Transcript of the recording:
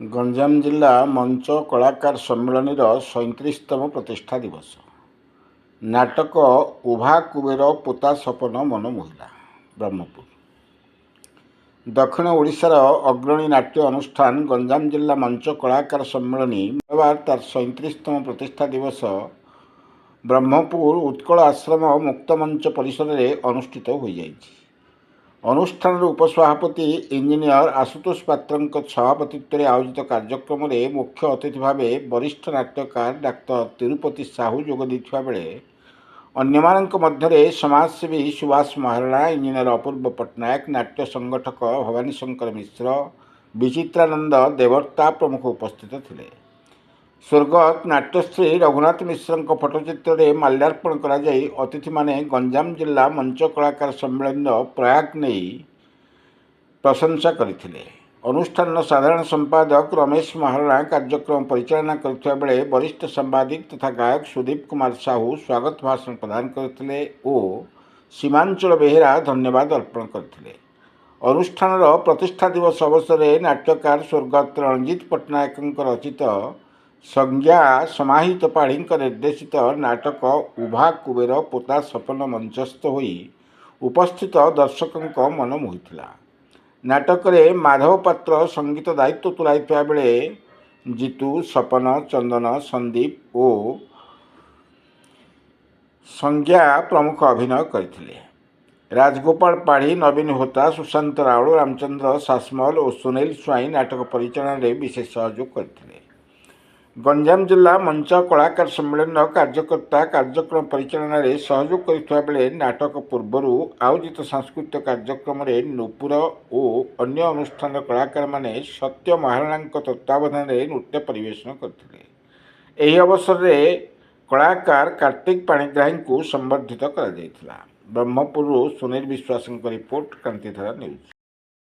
ଗଞ୍ଜାମ ଜିଲ୍ଲା ମଞ୍ଚ କଳାକାର ସମ୍ମିଳନୀର 37ତମ ପ୍ରତିଷ୍ଠା ଦିବସ। ନାଟକ ଉଭା କୁବେର ପୋତା ସପନ ମନ ମୋହିଲା। ବ୍ରହ୍ମପୁର। ଦକ୍ଷିଣ ଓଡ଼ିଶାର ଅଗ୍ରଣୀ ନାଟ୍ୟ ଅନୁଷ୍ଠାନ ଗଞ୍ଜାମ ଜିଲ୍ଲା ମଞ୍ଚ କଳାକାର ସମ୍ମିଳନୀ ମଙ୍ଗଳବାର ତାର 37ତମ ପ୍ରତିଷ୍ଠା ଦିବସ ବ୍ରହ୍ମପୁର ଉତ୍କଳ ଆଶ୍ରମ ମୁକ୍ତମଞ୍ଚ ପରିସରରେ ଅନୁଷ୍ଠିତ ହୋଇଯାଇଛି। ଅନୁଷ୍ଠାନର ଉପସଭାପତି ଇଞ୍ଜିନିୟର ଆଶୁତୋଷ ପାତ୍ରଙ୍କ ସଭାପତିତ୍ୱରେ ଆୟୋଜିତ କାର୍ଯ୍ୟକ୍ରମରେ ମୁଖ୍ୟ ଅତିଥି ଭାବେ ବରିଷ୍ଠ ନାଟ୍ୟକାର ଡାକ୍ତର ତିରୁପତି ସାହୁ ଯୋଗ ଦେଇଥିବା ବେଳେ ଅନ୍ୟମାନଙ୍କ ମଧ୍ୟରେ ସମାଜସେବୀ ସୁବାସ ମହାରଣା, ଇଞ୍ଜିନିୟର ଅପୂର୍ବ ପଟ୍ଟନାୟକ, ନାଟ୍ୟ ସଂଗଠକ ଭବାନୀ ଶଙ୍କର ମିଶ୍ର, ବିଚିତ୍ରାନନ୍ଦ ଦେବର୍ତ୍ତା ପ୍ରମୁଖ ଉପସ୍ଥିତ ଥିଲେ। ସ୍ୱର୍ଗତ ନାଟ୍ୟଶ୍ରୀ ରଘୁନାଥ ମିଶ୍ରଙ୍କ ଫଟୋଚିତ୍ରରେ ମାଲ୍ୟାର୍ପଣ କରାଯାଇ ଅତିଥିମାନେ ଗଞ୍ଜାମ ଜିଲ୍ଲା ମଞ୍ଚ କଳାକାର ସମ୍ମିଳନୀର ପ୍ରୟାଗ ନେଇ ପ୍ରଶଂସା କରିଥିଲେ। ଅନୁଷ୍ଠାନର ସାଧାରଣ ସମ୍ପାଦକ ରମେଶ ମହାରଣା କାର୍ଯ୍ୟକ୍ରମ ପରିଚାଳନା କରିଥିବା ବେଳେ ବରିଷ୍ଠ ସାମ୍ବାଦିକ ତଥା ଗାୟକ ସୁଦୀପ କୁମାର ସାହୁ ସ୍ୱାଗତ ଭାଷଣ ପ୍ରଦାନ କରିଥିଲେ ଓ ସୀମାଞ୍ଚଳ ବେହେରା ଧନ୍ୟବାଦ ଅର୍ପଣ କରିଥିଲେ। ଅନୁଷ୍ଠାନର ପ୍ରତିଷ୍ଠା ଦିବସ ଅବସରରେ ନାଟ୍ୟକାର ସ୍ୱର୍ଗତ ରଣଜିତ ପଟ୍ଟନାୟକଙ୍କ ରଚିତ ସଂଜ୍ଞା ସମାହିତ ପାଢ଼ୀଙ୍କ ନିର୍ଦ୍ଦେଶିତ ନାଟକ ଉଭା କୁବେର ପୋତା ସପନ ମଞ୍ଚସ୍ଥ ହୋଇ ଉପସ୍ଥିତ ଦର୍ଶକଙ୍କ ମନ ମୋହିଥିଲା। ନାଟକରେ ମାଧବ ପାତ୍ର ସଙ୍ଗୀତ ଦାୟିତ୍ୱ ତୁଲାଇଥିବା ବେଳେ ଜିତୁ, ସପନ, ଚନ୍ଦନ, ସନ୍ଦୀପ ଓ ସଂଜ୍ଞା ପ୍ରମୁଖ ଅଭିନୟ କରିଥିଲେ। ରାଜଗୋପାଳ ପାଢ଼ୀ, ନବୀନ ହୋତା, ସୁଶାନ୍ତ ରାଉଳ, ରାମଚନ୍ଦ୍ର ସାସମଲ ଓ ସୁନୀଲ ସ୍ୱାଇଁ ନାଟକ ପରିଚାଳନାରେ ବିଶେଷ ସହଯୋଗ କରିଥିଲେ। ଗଞ୍ଜାମ ଜିଲ୍ଲା ମଞ୍ଚ କଳାକାର ସମ୍ମିଳନୀର କାର୍ଯ୍ୟକର୍ତ୍ତା କାର୍ଯ୍ୟକ୍ରମ ପରିଚାଳନାରେ ସହଯୋଗ କରିଥିବା ବେଳେ ନାଟକ ପୂର୍ବରୁ ଆୟୋଜିତ ସାଂସ୍କୃତିକ କାର୍ଯ୍ୟକ୍ରମରେ ନୂପୁର ଓ ଅନ୍ୟ ଅନୁଷ୍ଠାନର କଳାକାରମାନେ ସତ୍ୟ ମହାରଣାଙ୍କ ତତ୍ତ୍ୱାବଧାନରେ ନୃତ୍ୟ ପରିବେଷଣ କରିଥିଲେ। ଏହି ଅବସରରେ କଳାକାର କାର୍ତ୍ତିକ ପାଣିଗ୍ରାହୀଙ୍କୁ ସମ୍ବର୍ଦ୍ଧିତ କରାଯାଇଥିଲା। ବ୍ରହ୍ମପୁରରୁ ସୁନୀଲ ବିଶ୍ୱାସଙ୍କ ରିପୋର୍ଟ, କ୍ରାନ୍ତିଧାରା ନ୍ୟୁଜ୍।